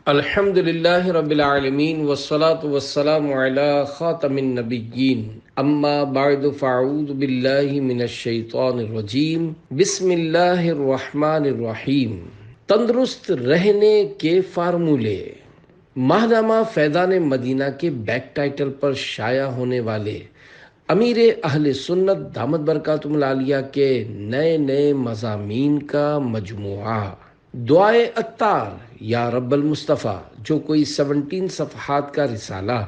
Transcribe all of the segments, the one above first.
الحمدللہ رب العالمین والصلاة والسلام علی خاتم النبیین اما بعد فاعوذ باللہ من الشیطان الرجیم بسم اللہ الرحمن الرحیم۔ تندرست رہنے کے فارمولے۔ ماہنامہ فیضان مدینہ کے بیک ٹائٹل پر شائع ہونے والے امیر اہل سنت دامت برکاتہم العالیہ کے نئے مضامین کا مجموعہ دعائے عطار یا رب المصطفیٰ، جو کوئی 17 صفحات کا رسالہ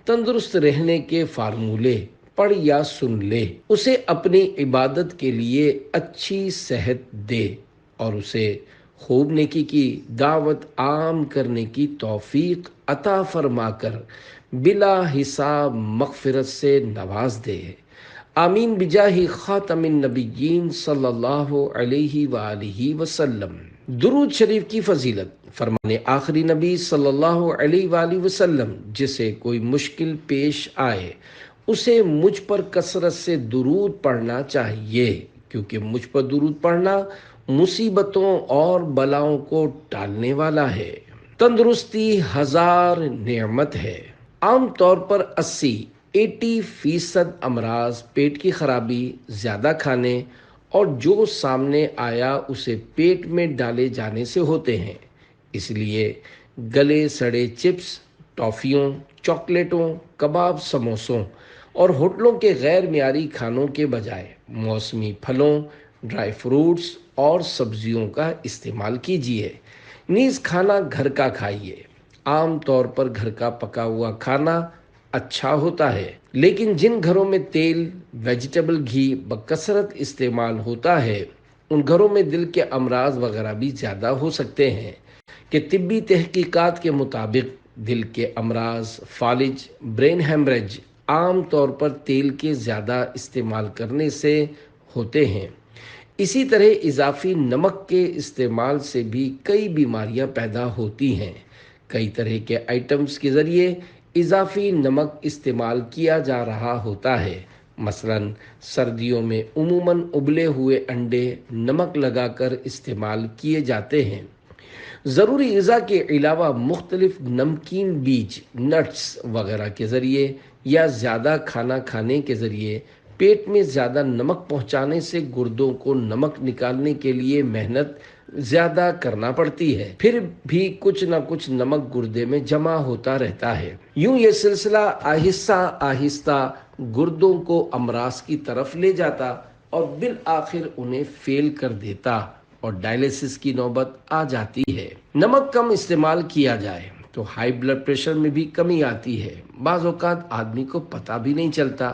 تندرست رہنے کے فارمولے پڑھ یا سن لے، اسے اپنی عبادت کے لیے اچھی صحت دے اور اسے خوب نیکی کی دعوت عام کرنے کی توفیق عطا فرما کر بلا حساب مغفرت سے نواز دے۔ آمین بجاہ خاتم النبیین صلی اللہ علیہ وآلہ وسلم۔ درود شریف کی فضیلت۔ فرمان آخری نبی صلی اللہ علیہ وآلہ وسلم، جسے کوئی مشکل پیش آئے اسے مجھ پر کثرت سے درود پڑھنا چاہیے، کیونکہ مجھ پر درود پڑھنا مصیبتوں اور بلاؤں کو ٹالنے والا ہے۔ تندرستی 1000 نعمت ہے۔ عام طور پر 80% امراض پیٹ کی خرابی، زیادہ کھانے اور جو سامنے آیا اسے پیٹ میں ڈالے جانے سے ہوتے ہیں۔ اس لیے گلے سڑے چپس، ٹافیوں، چاکلیٹوں، کباب، سموسوں اور ہوٹلوں کے غیر معیاری کھانوں کے بجائے موسمی پھلوں، ڈرائی فروٹس اور سبزیوں کا استعمال کیجیے۔ نیز کھانا گھر کا کھائیے۔ عام طور پر گھر کا پکا ہوا کھانا اچھا ہوتا ہے، لیکن جن گھروں میں تیل، ویجیٹیبل گھی بکثرت استعمال ہوتا ہے، ان گھروں میں دل کے امراض وغیرہ بھی زیادہ ہو سکتے ہیں کہ طبی تحقیقات کے مطابق دل کے امراض، فالج، برین ہیمریج عام طور پر تیل کے زیادہ استعمال کرنے سے ہوتے ہیں۔ اسی طرح اضافی نمک کے استعمال سے بھی کئی بیماریاں پیدا ہوتی ہیں۔ کئی طرح کے آئٹمز کے ذریعے اضافی نمک استعمال کیا جا رہا ہوتا ہے۔ مثلاً سردیوں میں عموماً ابلے ہوئے انڈے نمک لگا کر استعمال کیے جاتے ہیں۔ ضروری غذا کے علاوہ مختلف نمکین بیج، نٹس وغیرہ کے ذریعے یا زیادہ کھانا کھانے کے ذریعے پیٹ میں زیادہ نمک پہنچانے سے گردوں کو نمک نکالنے کے لیے محنت زیادہ کرنا پڑتی ہے، پھر بھی کچھ نہ کچھ نمک گردے میں جمع ہوتا رہتا ہے۔ یوں یہ سلسلہ آہستہ آہستہ گردوں کو امراض کی طرف لے جاتا اور بالآخر انہیں فیل کر دیتا اور ڈائلیسس کی نوبت آ جاتی ہے۔ نمک کم استعمال کیا جائے تو ہائی بلڈ پریشر میں بھی کمی آتی ہے۔ بعض اوقات آدمی کو پتہ بھی نہیں چلتا،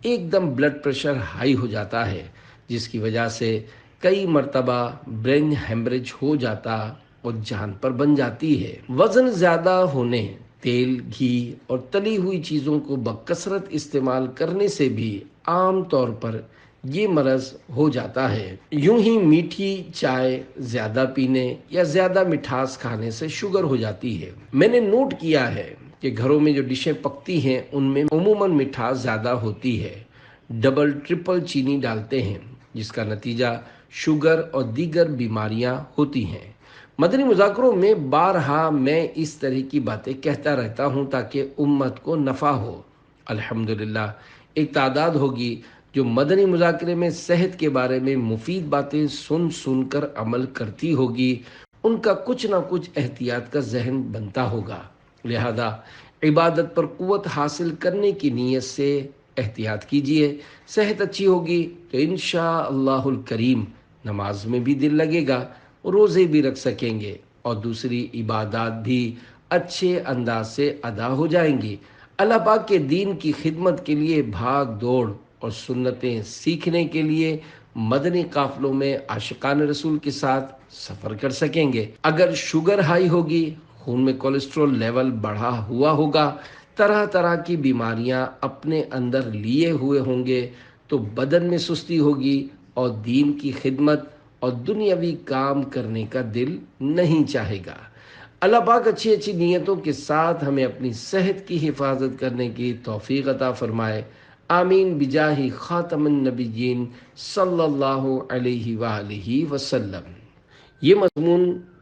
ایک دم بلڈ پریشر ہائی ہو جاتا ہے، جس کی وجہ سے کئی مرتبہ برین ہیمریج ہو جاتا اور جان پر بن جاتی ہے۔ وزن زیادہ ہونے، تیل، گھی اور تلی ہوئی چیزوں کو بکثرت استعمال کرنے سے بھی عام طور پر یہ مرض ہو جاتا ہے۔ یوں ہی میٹھی چائے زیادہ پینے یا زیادہ مٹھاس کھانے سے شوگر ہو جاتی ہے۔ میں نے نوٹ کیا ہے کہ گھروں میں جو ڈشیں پکتی ہیں ان میں عموماً مٹھاس زیادہ ہوتی ہے۔ ڈبل ٹرپل چینی ڈالتے ہیں، جس کا نتیجہ شوگر اور دیگر بیماریاں ہوتی ہیں۔ مدنی مذاکروں میں بارہا میں اس طرح کی باتیں کہتا رہتا ہوں تاکہ امت کو نفع ہو۔ الحمدللہ ایک تعداد ہوگی جو مدنی مذاکرے میں صحت کے بارے میں مفید باتیں سن کر عمل کرتی ہوگی، ان کا کچھ نہ کچھ احتیاط کا ذہن بنتا ہوگا۔ لہذا عبادت پر قوت حاصل کرنے کی نیت سے احتیاط کیجیے۔ صحت اچھی ہوگی تو انشاءاللہ الکریم نماز میں بھی دل لگے گا، روزے بھی رکھ سکیں گے اور دوسری عبادات بھی اچھے انداز سے ادا ہو جائیں گی۔ اللہ پاک کے دین کی خدمت کے لیے بھاگ دوڑ اور سنتیں سیکھنے کے لیے مدنی قافلوں میں عاشقان رسول کے ساتھ سفر کر سکیں گے۔ اگر شوگر ہائی ہوگی، خون میں کولیسٹرول لیول بڑھا ہوا ہوگا، طرح طرح کی بیماریاں اپنے اندر لیے ہوئے ہوں گے، تو بدن میں سستی ہوگی اور دین کی خدمت اور دنیاوی کام کرنے کا دل نہیں چاہے گا۔ اللہ پاک اچھی نیتوں کے ساتھ ہمیں اپنی صحت کی حفاظت کرنے کی توفیق عطا فرمائے۔ آمین بجاہ خاتم النبیین صلی اللہ علیہ وآلہ وسلم۔ یہ مضمون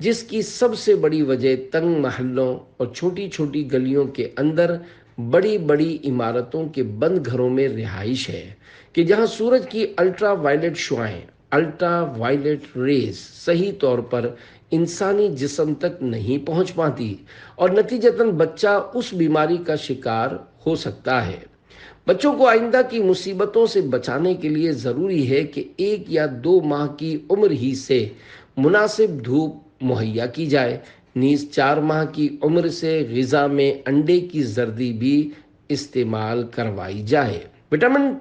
جس کی سب سے بڑی وجہ تنگ محلوں اور چھوٹی چھوٹی گلیوں کے اندر بڑی بڑی عمارتوں کے بند گھروں میں رہائش ہے کہ جہاں سورج کی الٹرا وائلٹ شعاعیں، الٹرا وائلٹ ریز صحیح طور پر انسانی جسم تک نہیں پہنچ پاتی اور نتیجتاً بچہ اس بیماری کا شکار ہو سکتا ہے۔ بچوں کو آئندہ کی مصیبتوں سے بچانے کے لیے ضروری ہے کہ 1 یا 2 ماہ کی عمر ہی سے مناسب دھوپ مہیا کی جائے، نیز 4 ماہ کی عمر سے غذا میں انڈے کی زردی بھی استعمال کروائی جائے۔ وٹامن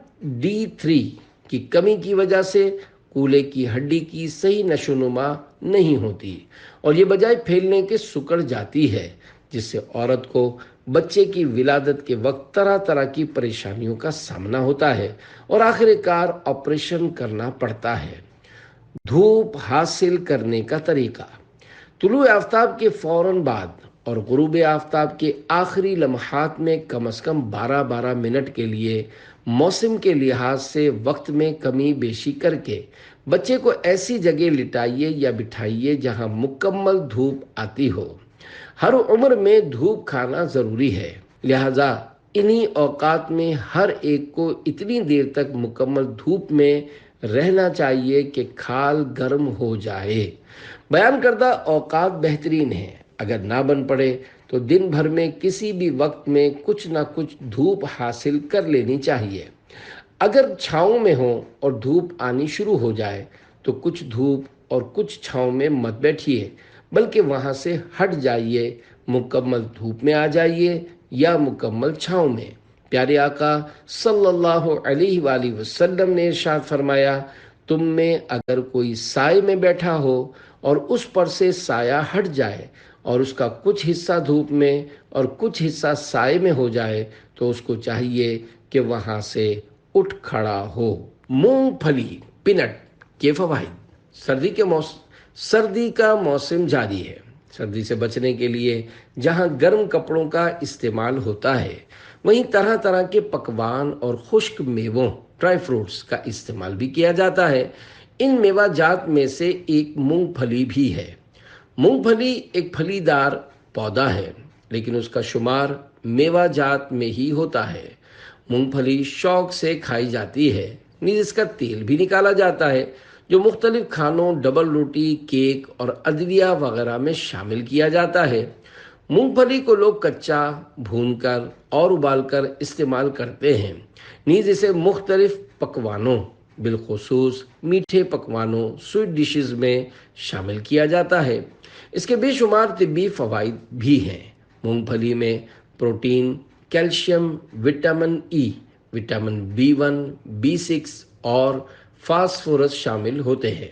D3 کی کمی کی وجہ سے کولے کی ہڈی کی صحیح نشو و نما نہیں ہوتی اور یہ بجائے پھیلنے کے سکڑ جاتی ہے، جس سے عورت کو بچے کی ولادت کے وقت طرح طرح کی پریشانیوں کا سامنا ہوتا ہے اور آخر کار آپریشن کرنا پڑتا ہے۔ دھوپ حاصل کرنے کا طریقہ: طلوع آفتاب کے فوراً بعد اور غروب آفتاب کے آخری لمحات میں کم از کم 12 منٹ کے لیے موسم کے لحاظ سے وقت میں کمی بیشی کر کے بچے کو ایسی جگہ لٹائیے یا بٹھائیے جہاں مکمل دھوپ آتی ہو۔ ہر عمر میں دھوپ کھانا ضروری ہے، لہذا انہی اوقات میں ہر ایک کو اتنی دیر تک مکمل دھوپ میں رہنا چاہیے کہ کھال گرم ہو جائے۔ بیان کردہ اوقات بہترین ہیں، اگر نہ بن پڑے تو دن بھر میں کسی بھی وقت میں کچھ نہ کچھ دھوپ حاصل کر لینی چاہیے۔ اگر چھاؤں میں ہو اور دھوپ آنی شروع ہو جائے تو کچھ دھوپ اور کچھ چھاؤں میں مت بیٹھیے، بلکہ وہاں سے ہٹ جائیے، مکمل دھوپ میں آ جائیے یا مکمل چھاؤں میں۔ پیارے آقا صلی اللہ علیہ وآلہ وسلم نے ارشاد فرمایا، تم میں اگر کوئی سائے میں بیٹھا ہو اور اس پر سے سایہ ہٹ جائے اور اس کا کچھ حصہ دھوپ میں اور کچھ حصہ سائے میں ہو جائے تو اس کو چاہیے کہ وہاں سے اٹھ کھڑا ہو۔ مونگ پھلی پینٹ کے فوائد: سردی کا موسم جاری ہے۔ سردی سے بچنے کے لیے جہاں گرم کپڑوں کا استعمال ہوتا ہے، وہیں طرح طرح کے پکوان اور خشک میووں ڈرائی فروٹس کا استعمال بھی کیا جاتا ہے۔ ان میوہ جات میں سے ایک مونگ پھلی بھی ہے۔ مونگ پھلی ایک پھلی دار پودا ہے، لیکن اس کا شمار میوہ جات میں ہی ہوتا ہے۔ مونگ پھلی شوق سے کھائی جاتی ہے، نیز اس کا تیل بھی نکالا جاتا ہے جو مختلف کھانوں، ڈبل روٹی، کیک اور ادویہ وغیرہ میں شامل کیا جاتا ہے۔ مونگ پھلی کو لوگ کچا، بھون کر اور ابال کر استعمال کرتے ہیں، نیز اسے مختلف پکوانوں بالخصوص میٹھے پکوانوں سویٹ ڈشز میں شامل کیا جاتا ہے۔ اس کے بے شمار طبی فوائد بھی ہیں۔ مونگ پھلی میں protein, calcium, vitamin E, vitamin B1، B6 اور فاسفورس شامل ہوتے ہیں۔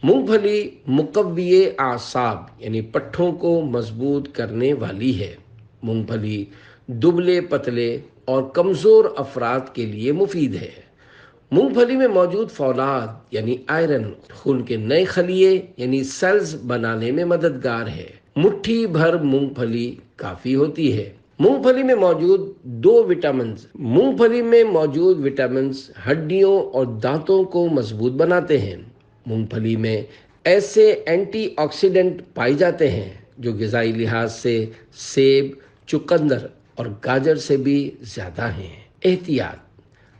مونگ پھلی مقوی اعصاب یعنی پٹھوں کو مضبوط کرنے والی ہے۔ مونگ پھلی دبلے پتلے اور کمزور افراد کے لیے مفید ہے۔ مونگ پھلی میں موجود فولاد یعنی آئرن خون کے نئے خلیے یعنی سیلز بنانے میں مددگار ہے۔ مٹھی بھر مونگ پھلی کافی ہوتی ہے۔ مونگ پھلی میں موجود وٹامنز ہڈیوں اور دانتوں کو مضبوط بناتے ہیں۔ مونگ پھلی میں ایسے اینٹی آکسیڈنٹ پائے جاتے ہیں جو غذائی لحاظ سے سیب، چقندر اور گاجر سے بھی زیادہ ہیں۔ احتیاط: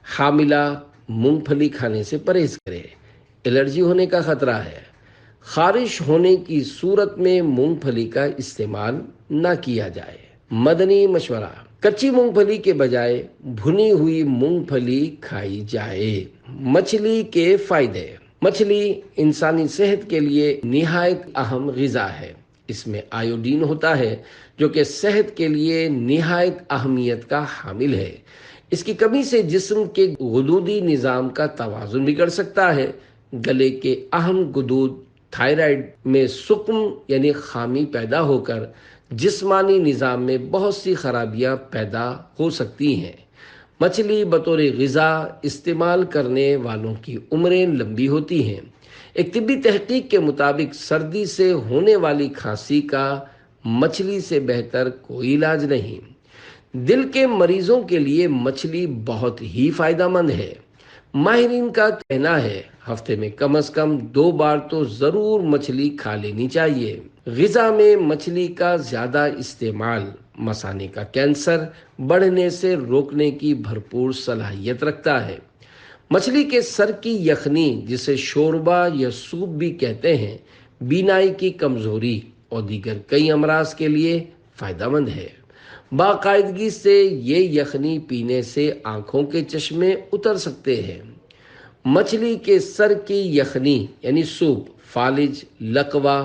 حاملہ مونگ پھلی کھانے سے پرہیز کرے، الرجی ہونے کا خطرہ ہے۔ خارش ہونے کی صورت میں مونگ پھلی کا استعمال نہ کیا جائے۔ مدنی مشورہ: کچی مونگ پھلی کے بجائے بھنی ہوئی مونگ پھلی کھائی جائے۔ مچھلی کے فائدے: مچھلی انسانی صحت کے لیے نہایت اہم غذا ہے۔ اس میں آیوڈین ہوتا ہے جو کہ صحت کے لیے نہایت اہمیت کا حامل ہے۔ اس کی کمی سے جسم کے غدودی نظام کا توازن بگڑ سکتا ہے۔ گلے کے اہم غدود تھائرائیڈ میں سقم یعنی خامی پیدا ہو کر جسمانی نظام میں بہت سی خرابیاں پیدا ہو سکتی ہیں۔ مچھلی بطور غذا استعمال کرنے والوں کی عمریں لمبی ہوتی ہیں۔ ایک طبی تحقیق کے مطابق سردی سے ہونے والی کھانسی کا مچھلی سے بہتر کوئی علاج نہیں۔ دل کے مریضوں کے لیے مچھلی بہت ہی فائدہ مند ہے۔ ماہرین کا کہنا ہے ہفتے میں کم از کم 2 بار تو ضرور مچھلی کھا لینی چاہیے۔ غذا میں مچھلی کا زیادہ استعمال مثانے کا کینسر بڑھنے سے روکنے کی بھرپور صلاحیت رکھتا ہے۔ مچھلی کے سر کی یخنی، جسے شوربہ یا سوپ بھی کہتے ہیں، بینائی کی کمزوری اور دیگر کئی امراض کے لیے فائدہ مند ہے۔ باقاعدگی سے یہ یخنی پینے سے آنکھوں کے چشمے اتر سکتے ہیں۔ مچھلی کے سر کی یخنی یعنی سوپ فالج، لقوہ،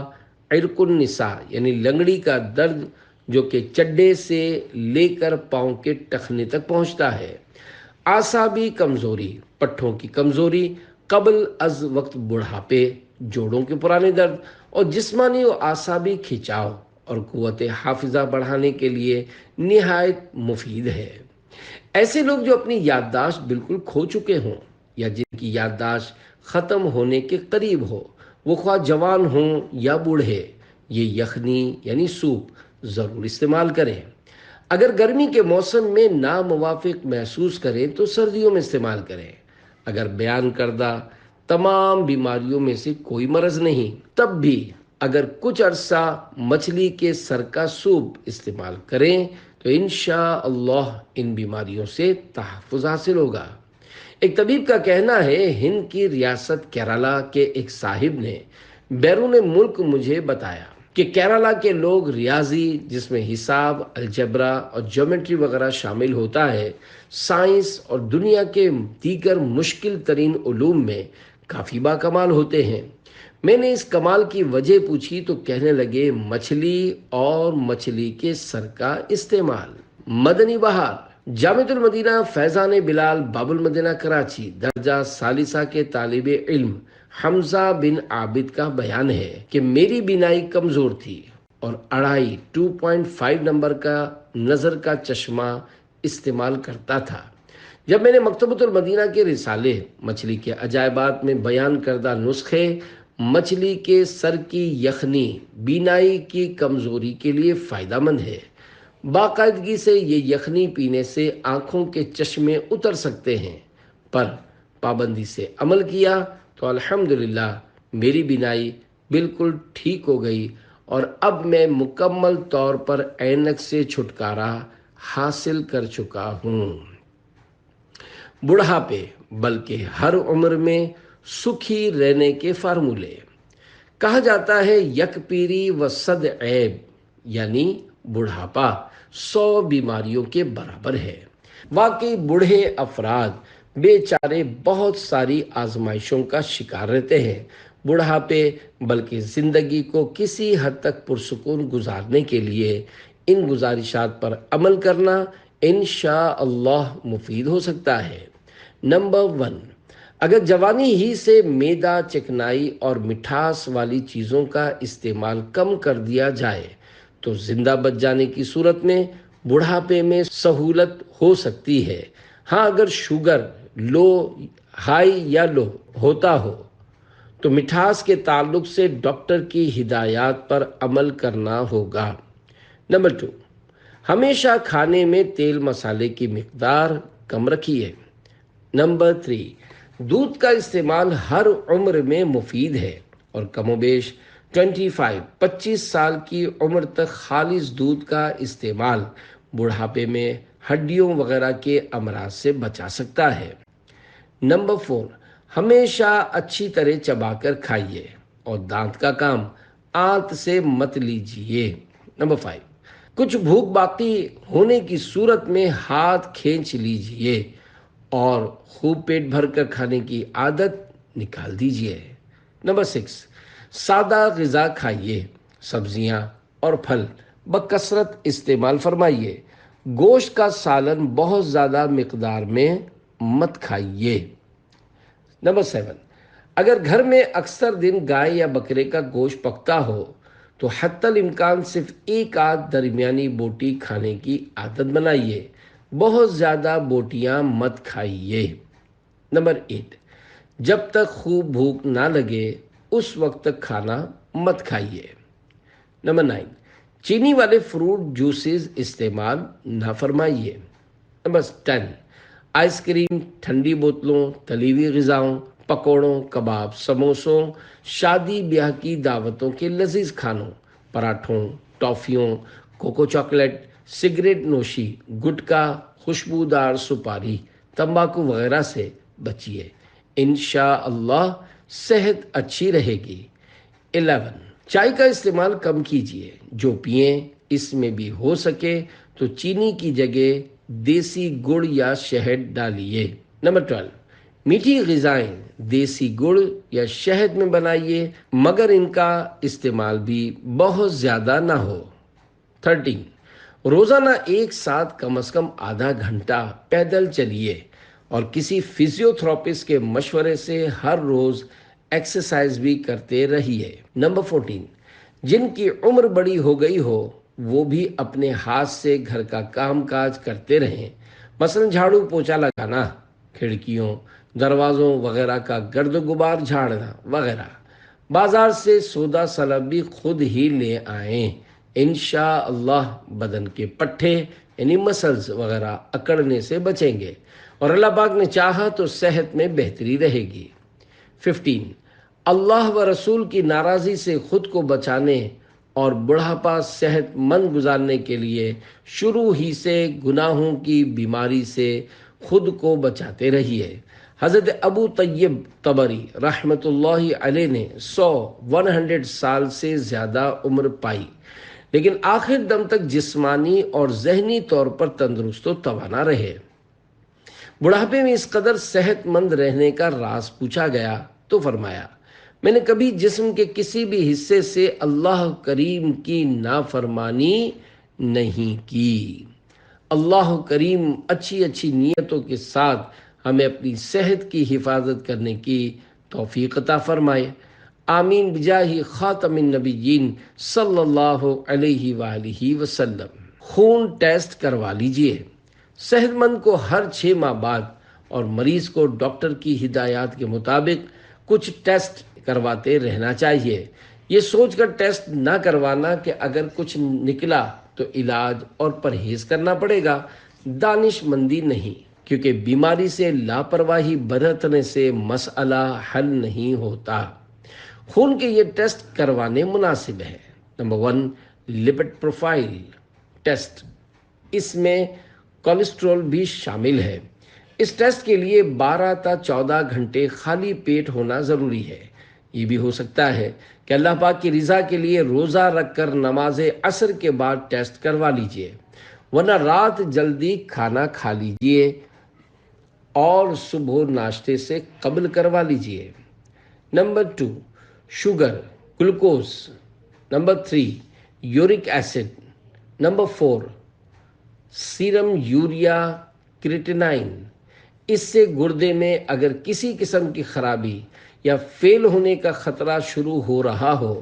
عرق النساء یعنی لنگڑی کا درد جو کہ چڈے سے لے کر پاؤں کے ٹخنے تک پہنچتا ہے، اعصابی کمزوری، پٹھوں کی کمزوری قبل از وقت بڑھاپے، جوڑوں کے پرانے درد اور جسمانی و اعصابی کھچاؤ اور قوت حافظہ بڑھانے کے لیے نہایت مفید ہے۔ ایسے لوگ جو اپنی یادداشت بالکل کھو چکے ہوں یا جن کی یادداشت ختم ہونے کے قریب ہو، وہ خواہ جوان ہوں یا بوڑھے، یہ یخنی یعنی سوپ ضرور استعمال کریں۔ اگر گرمی کے موسم میں ناموافق محسوس کریں تو سردیوں میں استعمال کریں۔ اگر بیان کردہ تمام بیماریوں میں سے کوئی مرض نہیں، تب بھی اگر کچھ عرصہ مچھلی کے سر کا سوپ استعمال کریں تو انشاءاللہ ان بیماریوں سے تحفظ حاصل ہوگا۔ ایک طبیب کا کہنا ہے، ہند کی ریاست کیرالہ کے ایک صاحب نے بیرون ملک مجھے بتایا کہ کیرالہ کے لوگ ریاضی، جس میں حساب، الجبرا اور جیومیٹری وغیرہ شامل ہوتا ہے، سائنس اور دنیا کے دیگر مشکل ترین علوم میں کافی باکمال ہوتے ہیں۔ میں نے اس کمال کی وجہ پوچھی تو کہنے لگے مچھلی اور مچھلی کے سر کا استعمال۔ مدنی بہار، جامعۃ المدینہ فیضان بلال باب المدینہ کراچی درجہ ثالثہ کے طالب علم حمزہ بن عابد کا بیان ہے کہ میری بینائی کمزور تھی اور 2.5 نمبر کا نظر کا چشمہ استعمال کرتا تھا۔ جب میں نے مکتبۃ المدینہ کے رسالے مچھلی کے عجائبات میں بیان کردہ نسخے مچھلی کے سر کی یخنی بینائی کی کمزوری کے لیے فائدہ مند ہے، باقاعدگی سے یہ یخنی پینے سے آنکھوں کے چشمے اتر سکتے ہیں، پر پابندی سے عمل کیا تو الحمدللہ میری بینائی بالکل ٹھیک ہو گئی اور اب میں مکمل طور پر عینک سے چھٹکارا حاصل کر چکا ہوں۔ بڑھاپے بلکہ ہر عمر میں سکھی رہنے کے فارمولے۔ کہا جاتا ہے یک پیری و صد عیب، یعنی بڑھاپا 100 بیماریوں کے برابر ہے۔ واقعی بوڑھے افراد بیچارے بہت ساری آزمائشوں کا شکار رہتے ہیں۔ بڑھاپے بلکہ زندگی کو کسی حد تک پرسکون گزارنے کے لیے ان گزارشات پر عمل کرنا انشاءاللہ مفید ہو سکتا ہے۔ نمبر 1، اگر جوانی ہی سے میدا، چکنائی اور مٹھاس والی چیزوں کا استعمال کم کر دیا جائے تو زندہ بچ جانے کی صورت میں بڑھاپے میں سہولت ہو سکتی ہے۔ ہاں، اگر شوگر ہائی یا لو ہوتا ہو تو مٹھاس کے تعلق سے ڈاکٹر کی ہدایات پر عمل کرنا ہوگا۔ نمبر 2، ہمیشہ کھانے میں تیل مسالے کی مقدار کم رکھیے۔ نمبر 3، دودھ کا استعمال ہر عمر میں مفید ہے اور کم و بیش 25 سال کی عمر تک خالص دودھ کا استعمال بڑھاپے میں ہڈیوں وغیرہ کے امراض سے بچا سکتا ہے۔ نمبر 4، ہمیشہ اچھی طرح چبا کر کھائیے اور دانت کا کام آنت سے مت لیجیے۔ نمبر 5، کچھ بھوک باقی ہونے کی صورت میں ہاتھ کھینچ لیجیے اور خوب پیٹ بھر کر کھانے کی عادت نکال دیجیے۔ نمبر 6، سادہ غذا کھائیے، سبزیاں اور پھل بکثرت استعمال فرمائیے، گوشت کا سالن بہت زیادہ مقدار میں مت کھائیے۔ نمبر 7، اگر گھر میں اکثر دن گائے یا بکرے کا گوشت پکتا ہو تو حتی الامکان صرف ایک آدھ درمیانی بوٹی کھانے کی عادت بنائیے، بہت زیادہ بوٹیاں مت کھائیے۔ نمبر 8، جب تک خوب بھوک نہ لگے اس وقت تک کھانا مت کھائیے۔ نمبر 9، چینی والے فروٹ جوسز استعمال نہ فرمائیے۔ نمبر 10، آئس کریم، ٹھنڈی بوتلوں، تلی ہوئی غذاؤں، پکوڑوں، کباب، سموسوں، شادی بیاہ کی دعوتوں کے لذیذ کھانوں، پراٹھوں، ٹافیوں، کوکو چاکلیٹ، سگریٹ نوشی، گٹکا، خوشبودار سپاری، تمباکو وغیرہ سے بچیے۔ انشاءاللہ صحت اچھی رہے گی۔ 11، چائے کا استعمال کم کیجیے، جو پئیں اس میں بھی ہو سکے تو چینی کی جگہ دیسی گڑ یا شہد ڈالیے۔ نمبر 12، میٹھی غذائیں دیسی گڑ یا شہد میں بنائیے، مگر ان کا استعمال بھی بہت زیادہ نہ ہو۔ 13، روزانہ ایک ساتھ کم از کم آدھا گھنٹہ پیدل چلیے اور کسی فزیوتھراپسٹ کے مشورے سے ہر روز ایکسرسائز بھی کرتے رہیے۔ نمبر 14، جن کی عمر بڑی ہو گئی ہو وہ بھی اپنے ہاتھ سے گھر کا کام کاج کرتے رہیں، مثلا جھاڑو پوچھا لگانا، کھڑکیوں، دروازوں وغیرہ کا گرد و غبار جھاڑنا وغیرہ۔ بازار سے سودا سلب بھی خود ہی لے آئیں، انشاءاللہ بدن کے پٹھے یعنی مسلز وغیرہ اکڑنے سے بچیں گے اور اللہ پاک نے چاہا تو صحت میں بہتری رہے گی۔ 15، اللہ و رسول کی ناراضی سے خود کو بچانے اور بڑھاپا صحت مند گزارنے کے لیے شروع ہی سے گناہوں کی بیماری سے خود کو بچاتے رہیے۔ حضرت ابو طیب طبری رحمۃ اللہ علیہ نے 100 سال سے زیادہ عمر پائی، لیکن آخر دم تک جسمانی اور ذہنی طور پر تندرست و توانا رہے۔ بڑھاپے میں اس قدر صحت مند رہنے کا راز پوچھا گیا تو فرمایا، میں نے کبھی جسم کے کسی بھی حصے سے اللہ کریم کی نافرمانی نہیں کی۔ اللہ کریم اچھی اچھی نیتوں کے ساتھ ہمیں اپنی صحت کی حفاظت کرنے کی توفیق عطا فرمائے۔ آمین بجاہ خاتم النبیین صلی اللہ علیہ وآلہ وسلم۔ خون ٹیسٹ کروا لیجئے۔ صحت مند کو ہر 6 ماہ بعد اور مریض کو ڈاکٹر کی ہدایات کے مطابق کچھ ٹیسٹ کرواتے رہنا چاہیے۔ یہ سوچ کر ٹیسٹ نہ کروانا کہ اگر کچھ نکلا تو علاج اور پرہیز کرنا پڑے گا، دانش مندی نہیں، کیونکہ بیماری سے لاپرواہی برتنے سے مسئلہ حل نہیں ہوتا۔ خون کے یہ ٹیسٹ کروانے مناسب ہے۔ نمبر 1، لپڈ پروفائل ٹیسٹ، اس میں کولیسٹرول بھی شامل ہے۔ اس ٹیسٹ کے لیے 12 تا 14 گھنٹے خالی پیٹ ہونا ضروری ہے۔ یہ بھی ہو سکتا ہے کہ اللہ پاک کی رضا کے لیے روزہ رکھ کر نماز عصر کے بعد ٹیسٹ کروا لیجئے، ورنہ رات جلدی کھانا کھا لیجئے اور صبح ناشتے سے قبل کروا لیجئے۔ Number 2، sugar, glucose. Number 3، uric acid. Number 4، serum urea creatinine. اس سے گردے میں اگر کسی قسم کی خرابی یا فیل ہونے کا خطرہ شروع ہو رہا ہو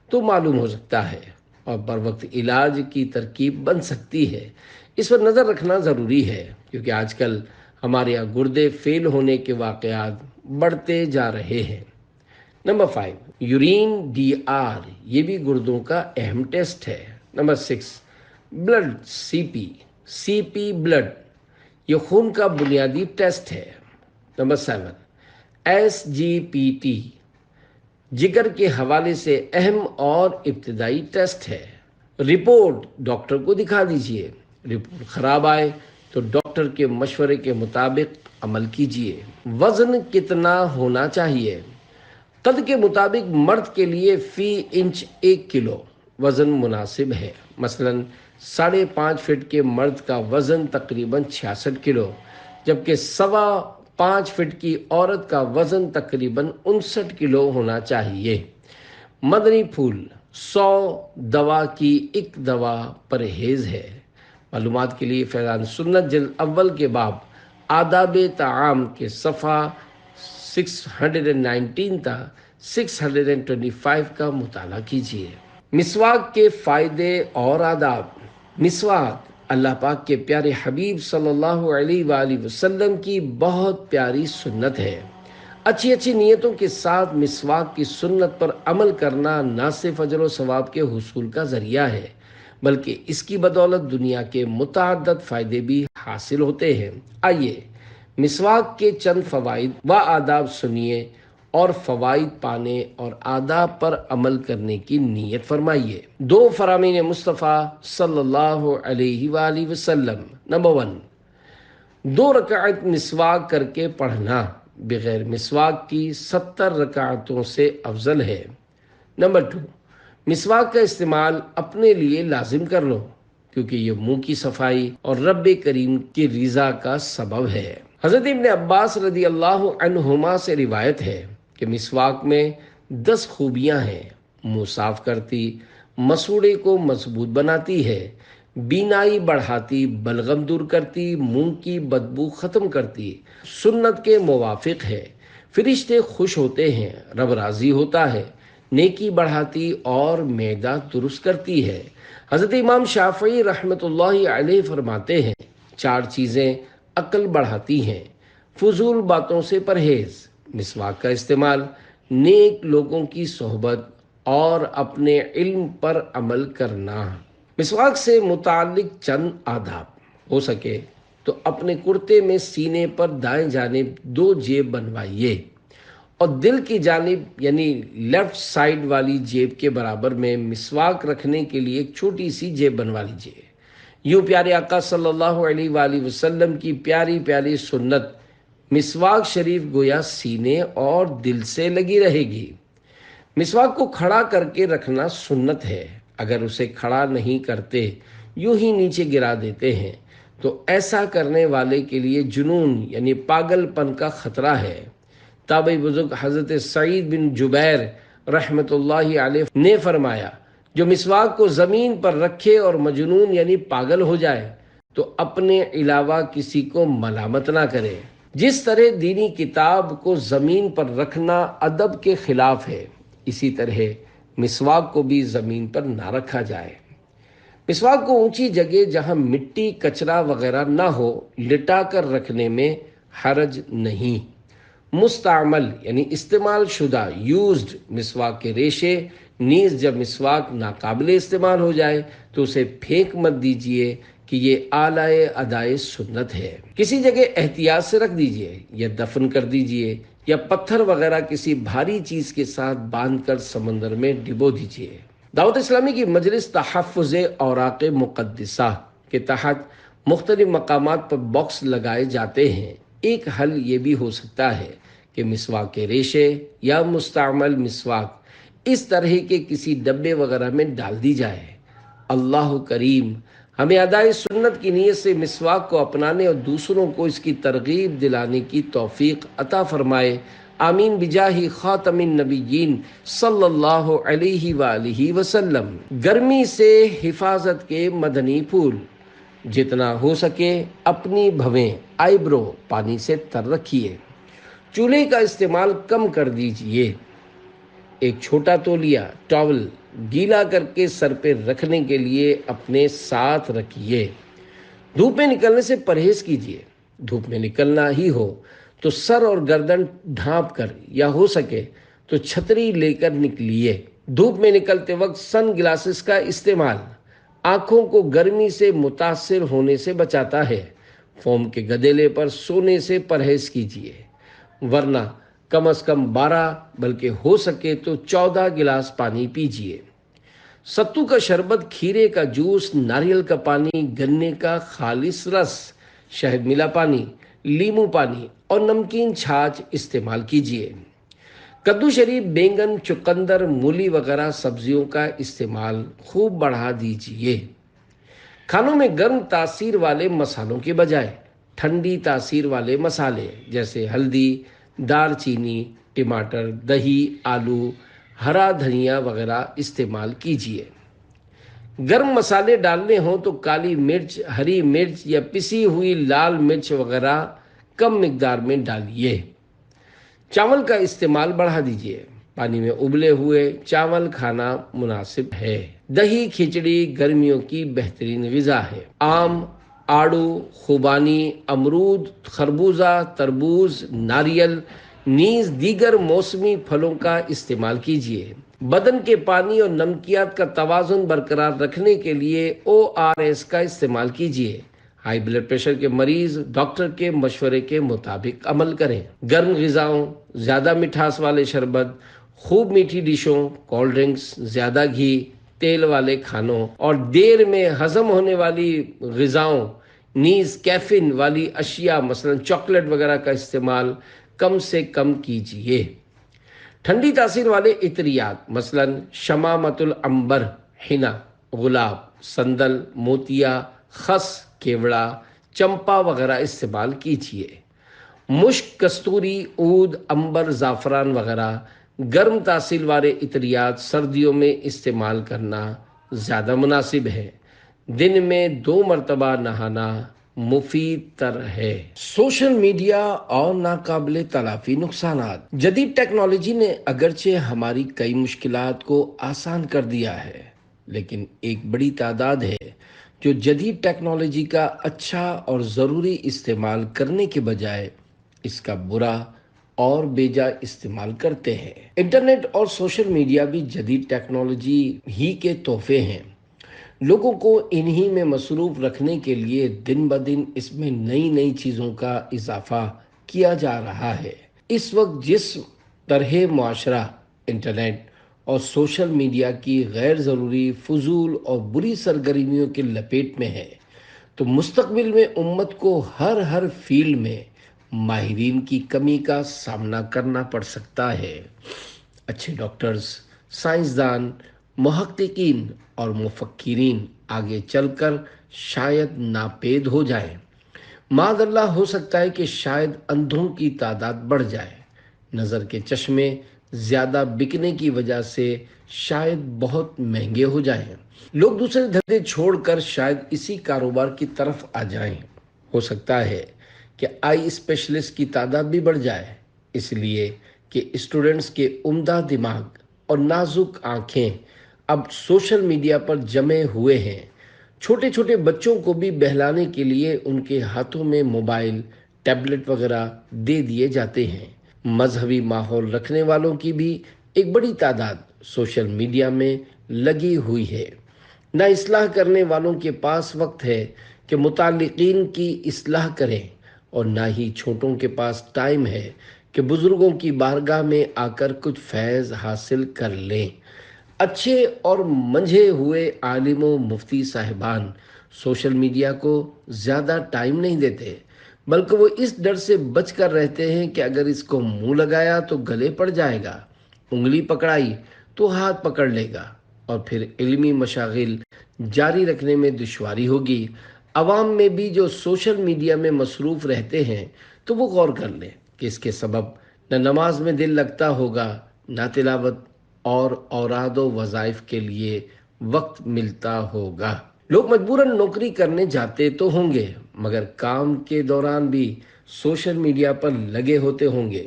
تو معلوم ہو سکتا ہے اور بر وقت علاج کی ترکیب بن سکتی ہے۔ اس پر نظر رکھنا ضروری ہے کیونکہ آج کل ہمارے یہاں گردے فیل ہونے کے واقعات بڑھتے جا رہے ہیں۔ نمبر 5، یورین ڈی آر، یہ بھی گردوں کا اہم ٹیسٹ ہے۔ Number 6، blood C P blood, یہ خون کا بنیادی ٹیسٹ ہے۔ Number 7، S G P T, جگر کے حوالے سے اہم اور ابتدائی ٹیسٹ ہے۔ رپورٹ ڈاکٹر کو دکھا دیجیے، رپورٹ خراب آئے تو ڈاکٹر کے مشورے کے مطابق عمل کیجیے۔ وزن کتنا ہونا چاہیے؟ قد کے مطابق مرد کے لیے فی انچ 1 کلو وزن مناسب ہے۔ مثلا 5.5 فٹ کے مرد کا وزن تقریباً 66 کلو، جبکہ 5.25 فٹ کی عورت کا وزن تقریباً 59 کلو ہونا چاہیے۔ مدنی پھول 100 دوا کی 1 دوا پرہیز ہے۔ معلومات کے لیے فیضان سنت جلد اول کے باب آداب طعام کے صفحہ 619 تا 625 کا مطالعہ کیجیے۔ مسواک کے فائدے اور آداب۔ مسواک اللہ پاک کے پیارے حبیب صلی اللہ علیہ وآلہ وسلم کی بہت پیاری سنت ہے۔ اچھی اچھی نیتوں کے ساتھ مسواک کی سنت پر عمل کرنا نہ صرف اجر و ثواب کے حصول کا ذریعہ ہے بلکہ اس کی بدولت دنیا کے متعدد فائدے بھی حاصل ہوتے ہیں۔ آئیے مسواک کے چند فوائد و آداب سنیے اور فوائد پانے اور آداب پر عمل کرنے کی نیت فرمائیے۔ دو فرامین مصطفیٰ صلی اللہ علیہ وآلہ وسلم۔ نمبر 1، 2 رکعت مسواک کر کے پڑھنا بغیر مسواک کی 70 رکعتوں سے افضل ہے۔ نمبر 2، مسواک کا استعمال اپنے لیے لازم کر لو کیونکہ یہ منہ کی صفائی اور رب کریم کی رضا کا سبب ہے۔ حضرت ابن عباس رضی اللہ عنہما سے روایت ہے کہ مسواک میں 10 خوبیاں ہیں۔ منہ صاف کرتی، مسوڑے کو مضبوط بناتی ہے، بینائی بڑھاتی، بلغم دور کرتی، منہ کی بدبو ختم کرتی، سنت کے موافق ہے، فرشتے خوش ہوتے ہیں، رب راضی ہوتا ہے، نیکی بڑھاتی اور معدہ درست کرتی ہے۔ حضرت امام شافعی رحمۃ اللہ علیہ فرماتے ہیں 4 چیزیں عقل بڑھاتی ہیں: فضول باتوں سے پرہیز، مسواک کا استعمال، نیک لوگوں کی صحبت اور اپنے علم پر عمل کرنا۔ مسواک سے متعلق چند آداب۔ ہو سکے تو اپنے کرتے میں سینے پر دائیں جانب 2 جیب بنوائیے اور دل کی جانب یعنی لیفٹ سائیڈ والی جیب کے برابر میں مسواک رکھنے کے لیے ایک چھوٹی سی جیب بنوا لیجیے۔ یوں پیارے آقا صلی اللہ علیہ وآلہ وسلم کی پیاری پیاری سنت مسواک شریف گویا سینے اور دل سے لگی رہے گی۔ مسواک کو کھڑا کر کے رکھنا سنت ہے۔ اگر اسے کھڑا نہیں کرتے، یوں ہی نیچے گرا دیتے ہیں تو ایسا کرنے والے کے لیے جنون یعنی پاگل پن کا خطرہ ہے۔ تابعی بزرگ حضرت سعید بن جبیر رحمۃ اللہ علیہ نے فرمایا، جو مسواک کو زمین پر رکھے اور مجنون یعنی پاگل ہو جائے تو اپنے علاوہ کسی کو ملامت نہ کرے۔ جس طرح دینی کتاب کو زمین پر رکھنا ادب کے خلاف ہے، اسی طرح مسواک کو بھی زمین پر نہ رکھا جائے۔ مسواک کو اونچی جگہ جہاں مٹی کچرا وغیرہ نہ ہو لٹا کر رکھنے میں حرج نہیں۔ مستعمل یعنی استعمال شدہ یوزڈ مسواک کے ریشے نیز جب مسواک ناقابل استعمال ہو جائے تو اسے پھینک مت دیجیے کہ یہ اعلی ادائے سنت ہے۔ کسی جگہ احتیاط سے رکھ دیجیے یا دفن کر دیجیے یا پتھر وغیرہ کسی بھاری چیز کے ساتھ باندھ کر سمندر میں ڈبو دیجیے۔ دعوت اسلامی کی مجلس تحفظ اوراق مقدسہ کے تحت مختلف مقامات پر باکس لگائے جاتے ہیں۔ ایک حل یہ بھی ہو سکتا ہے کہ مسواک کے ریشے یا مستعمل مسواک اس طرح کے کسی ڈبے وغیرہ میں ڈال دی جائے۔ اللہ کریم ہمیں ادائے سنت کی نیت سے مسواک کو اپنانے اور دوسروں کو اس کی ترغیب دلانے کی توفیق عطا فرمائے۔ آمین بجاہ خاتم النبیین صلی اللہ علیہ وآلہ وسلم۔ گرمی سے حفاظت کے مدنی پھول، جتنا ہو سکے اپنی بھویں آئیبرو پانی سے تر رکھیے۔ چولہے کا استعمال کم کر دیجیے۔ ایک چھوٹا تولیہ ٹاول گیلا کر کے سر پہ رکھنے کے لیے اپنے ساتھ رکھیے۔ دھوپ میں نکلنے سے پرہیز کیجیے۔ دھوپ میں نکلنا ہی ہو تو سر اور گردن ڈھانپ کر یا ہو سکے تو چھتری لے کر نکلیے۔ دھوپ میں نکلتے وقت سن گلاسز کا استعمال آنکھوں کو گرمی سے متاثر ہونے سے بچاتا ہے۔ فوم کے گدیلے پر سونے سے پرہیز کیجیے، ورنہ کم از کم 12 بلکہ ہو سکے تو 14 گلاس پانی پیجیے۔ ستو کا شربت، کھیرے کا جوس، ناریل کا پانی، گنے کا خالص رس، شہد ملا پانی، لیمو پانی اور نمکین چھاچھ استعمال کیجیے۔ کدو شریف، بینگن، چقندر، مولی وغیرہ سبزیوں کا استعمال خوب بڑھا دیجیے۔ کھانوں میں گرم تاثیر والے مسالوں کے بجائے ٹھنڈی تاثیر والے مسالے جیسے ہلدی، دار چینی، ٹماٹر، دہی، آلو، ہرا دھنیا وغیرہ استعمال کیجیے۔ گرم مسالے ڈالنے ہوں تو کالی مرچ، ہری مرچ یا پسی ہوئی لال مرچ وغیرہ کم مقدار میں ڈالیے۔ چاول کا استعمال بڑھا دیجیے۔ پانی میں ابلے ہوئے چاول کھانا مناسب ہے۔ دہی کھچڑی گرمیوں کی بہترین غذا ہے۔ آم، آڑو، خوبانی، امرود، خربوزہ، تربوز، ناریل نیز دیگر موسمی پھلوں کا استعمال کیجیے۔ بدن کے پانی اور نمکیات کا توازن برقرار رکھنے کے لیے ORS کا استعمال کیجیے۔ ہائی بلڈ پریشر کے مریض ڈاکٹر کے مشورے کے مطابق عمل کریں۔ گرم غذاؤں، زیادہ مٹھاس والے شربت، خوب میٹھی ڈشوں، کولڈ ڈرنکس، زیادہ گھی، تیل والے کھانوں اور دیر میں ہضم ہونے والی غذاؤں نیز کیفین والی اشیاء مثلا چاکلیٹ وغیرہ کا استعمال کم سے کم کیجیے۔ ٹھنڈی تاثیر والے عطریات مثلا شمامت العنبر، حنا، گلاب، سندل، موتیا، خس، کیوڑا، چمپا وغیرہ استعمال کیجیے۔ مشک، کستوری، عود، عنبر، زعفران وغیرہ گرم تاثیر والے عطریات سردیوں میں استعمال کرنا زیادہ مناسب ہے۔ دن میں 2 مرتبہ نہانا مفید تر ہے۔ سوشل میڈیا اور ناقابل تلافی نقصانات۔ جدید ٹیکنالوجی نے اگرچہ ہماری کئی مشکلات کو آسان کر دیا ہے، لیکن ایک بڑی تعداد ہے جو جدید ٹیکنالوجی کا اچھا اور ضروری استعمال کرنے کے بجائے اس کا برا اور بیجا استعمال کرتے ہیں۔ انٹرنیٹ اور سوشل میڈیا بھی جدید ٹیکنالوجی ہی کے تحفے ہیں۔ لوگوں کو انہی میں مصروف رکھنے کے لیے دن بدن اس میں نئی چیزوں کا اضافہ کیا جا رہا ہے۔ اس وقت جس طرح معاشرہ انٹرنیٹ اور سوشل میڈیا کی غیر ضروری، فضول اور بری سرگرمیوں کی لپیٹ میں ہے، تو مستقبل میں امت کو ہر فیلڈ میں ماہرین کی کمی کا سامنا کرنا پڑ سکتا ہے۔ اچھے ڈاکٹرز، سائنسدان، محققین اور مفکرین آگے چل کر شاید ناپید ہو جائیں۔ معاذ اللہ ہو سکتا ہے کہ شاید اندھوں کی تعداد بڑھ جائے۔ نظر کے چشمے زیادہ بکنے کی وجہ سے شاید بہت مہنگے ہو جائیں۔ لوگ دوسرے دھندے چھوڑ کر شاید اسی کاروبار کی طرف آ جائیں۔ ہو سکتا ہے کہ آئی اسپیشلسٹ کی تعداد بھی بڑھ جائے، اس لیے کہ اسٹوڈنٹس کے عمدہ دماغ اور نازک آنکھیں اب سوشل میڈیا پر جمے ہوئے ہیں۔ چھوٹے بچوں کو بھی بہلانے کے لیے ان کے ہاتھوں میں موبائل، ٹیبلٹ وغیرہ دے دیے جاتے ہیں۔ مذہبی ماحول رکھنے والوں کی بھی ایک بڑی تعداد سوشل میڈیا میں لگی ہوئی ہے۔ نہ اصلاح کرنے والوں کے پاس وقت ہے کہ متعلقین کی اصلاح کریں، اور نہ ہی چھوٹوں کے پاس ٹائم ہے کہ بزرگوں کی بارگاہ میں آ کر کچھ فیض حاصل کر لیں۔ اچھے اور منجھے ہوئے عالم و مفتی صاحبان سوشل میڈیا کو زیادہ ٹائم نہیں دیتے، بلکہ وہ اس ڈر سے بچ کر رہتے ہیں کہ اگر اس کو منہ لگایا تو گلے پڑ جائے گا، انگلی پکڑائی تو ہاتھ پکڑ لے گا، اور پھر علمی مشاغل جاری رکھنے میں دشواری ہوگی۔ عوام میں بھی جو سوشل میڈیا میں مصروف رہتے ہیں تو وہ غور کر لیں کہ اس کے سبب نہ نماز میں دل لگتا ہوگا، نہ تلاوت اور اوراد و وظائف کے لیے وقت ملتا ہوگا۔ لوگ مجبوراً نوکری کرنے جاتے تو ہوں گے، مگر کام کے دوران بھی سوشل میڈیا پر لگے ہوتے ہوں گے۔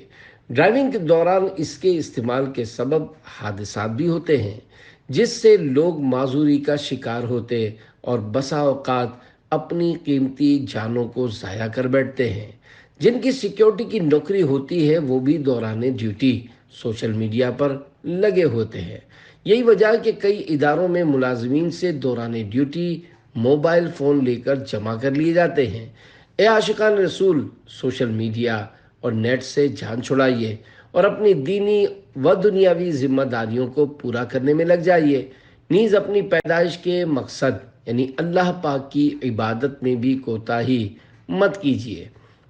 ڈرائیونگ کے دوران اس کے استعمال کے سبب حادثات بھی ہوتے ہیں، جس سے لوگ معذوری کا شکار ہوتے اور بسا اوقات اپنی قیمتی جانوں کو ضائع کر بیٹھتے ہیں۔ جن کی سیکیورٹی کی نوکری ہوتی ہے وہ بھی دوران ڈیوٹی سوشل میڈیا پر لگے ہوتے ہیں۔ یہی وجہ ہے کہ کئی اداروں میں ملازمین سے دوران ڈیوٹی موبائل فون لے کر جمع کر لیے جاتے ہیں۔ اے عاشقان رسول، سوشل میڈیا اور نیٹ سے جان چھڑائیے اور اپنی دینی و دنیاوی ذمہ داریوں کو پورا کرنے میں لگ جائیے۔ نیز اپنی پیدائش کے مقصد یعنی اللہ پاک کی عبادت میں بھی کوتاہی مت کیجیے۔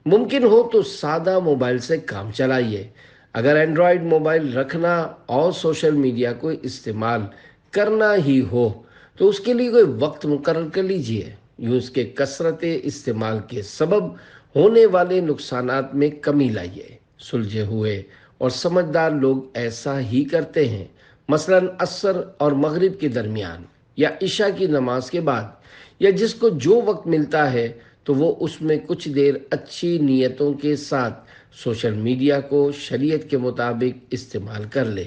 ممکن ہو تو سادہ موبائل سے کام چلائیے۔ اگر اینڈرائیڈ موبائل رکھنا اور سوشل میڈیا کو استعمال کرنا ہی ہو تو اس کے لیے کوئی وقت مقرر کر لیجیے۔ یوں اس کے کثرت استعمال کے سبب ہونے والے نقصانات میں کمی لائیے۔ سلجھے ہوئے اور سمجھدار لوگ ایسا ہی کرتے ہیں۔ مثلاً عصر اور مغرب کے درمیان یا عشاء کی نماز کے بعد یا جس کو جو وقت ملتا ہے تو وہ اس میں کچھ دیر اچھی نیتوں کے ساتھ سوشل میڈیا کو شریعت کے مطابق استعمال کر لے۔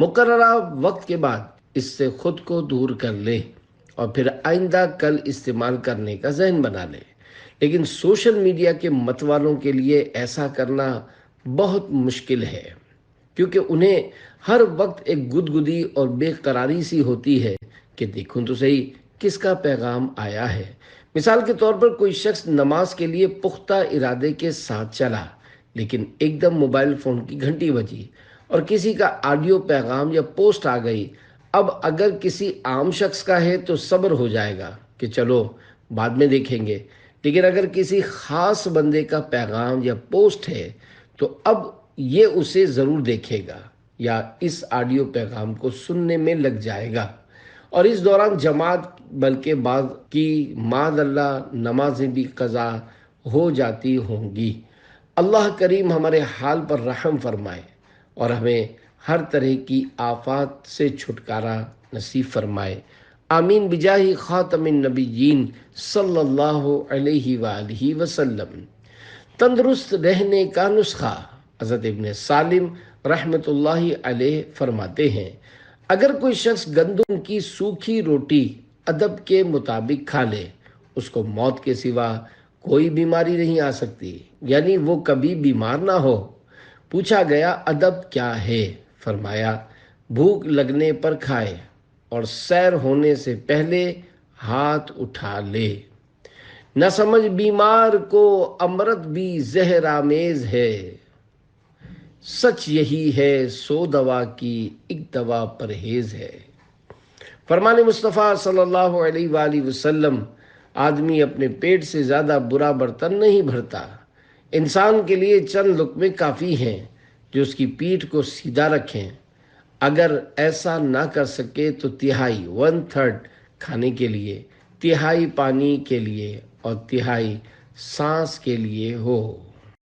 مقررہ وقت کے بعد اس سے خود کو دور کر لے اور پھر آئندہ کل استعمال کرنے کا ذہن بنا لے۔ لیکن سوشل میڈیا کے مت والوں کے لیے ایسا کرنا بہت مشکل ہے، کیونکہ انہیں ہر وقت ایک گدگدی اور بے قراری سی ہوتی ہے کہ دیکھوں تو صحیح کس کا پیغام آیا ہے۔ مثال کے طور پر کوئی شخص نماز کے لیے پختہ ارادے کے ساتھ چلا، لیکن ایک دم موبائل فون کی گھنٹی بجی اور کسی کا آڈیو پیغام یا پوسٹ آ گئی۔ اب اگر کسی عام شخص کا ہے تو صبر ہو جائے گا کہ چلو بعد میں دیکھیں گے، لیکن اگر کسی خاص بندے کا پیغام یا پوسٹ ہے تو اب یہ اسے ضرور دیکھے گا یا اس آڈیو پیغام کو سننے میں لگ جائے گا، اور اس دوران جماعت بلکہ بعض کی معاذ اللہ نمازیں بھی قضا ہو جاتی ہوں گی۔ اللہ کریم ہمارے حال پر رحم فرمائے اور ہمیں ہر طرح کی آفات سے چھٹکارا نصیب فرمائے، آمین بجاہ خاتم النبیین صلی اللہ علیہ وآلہ وسلم۔ تندرست رہنے کا نسخہ۔ حضرت ابن سالم رحمۃ اللہ علیہ فرماتے ہیں، اگر کوئی شخص گندم کی سوکھی روٹی ادب کے مطابق کھا لے، اس کو موت کے سوا کوئی بیماری نہیں آ سکتی، یعنی وہ کبھی بیمار نہ ہو۔ پوچھا گیا ادب کیا ہے؟ فرمایا بھوک لگنے پر کھائے اور سیر ہونے سے پہلے ہاتھ اٹھا لے۔ نہ سمجھ بیمار کو امرت بھی زہر آمیز ہے، سچ یہی ہے 100 دوا کی ایک دوا پرہیز ہے۔ فرمان مصطفیٰ صلی اللہ علیہ وآلہ وسلم، آدمی اپنے پیٹ سے زیادہ برا برتن نہیں بھرتا۔ انسان کے لیے چند لقمے کافی ہیں جو اس کی پیٹھ کو سیدھا رکھیں۔ اگر ایسا نہ کر سکے تو تہائی 1/3 کھانے کے لیے، تہائی پانی کے لیے اور تہائی سانس کے لیے ہو۔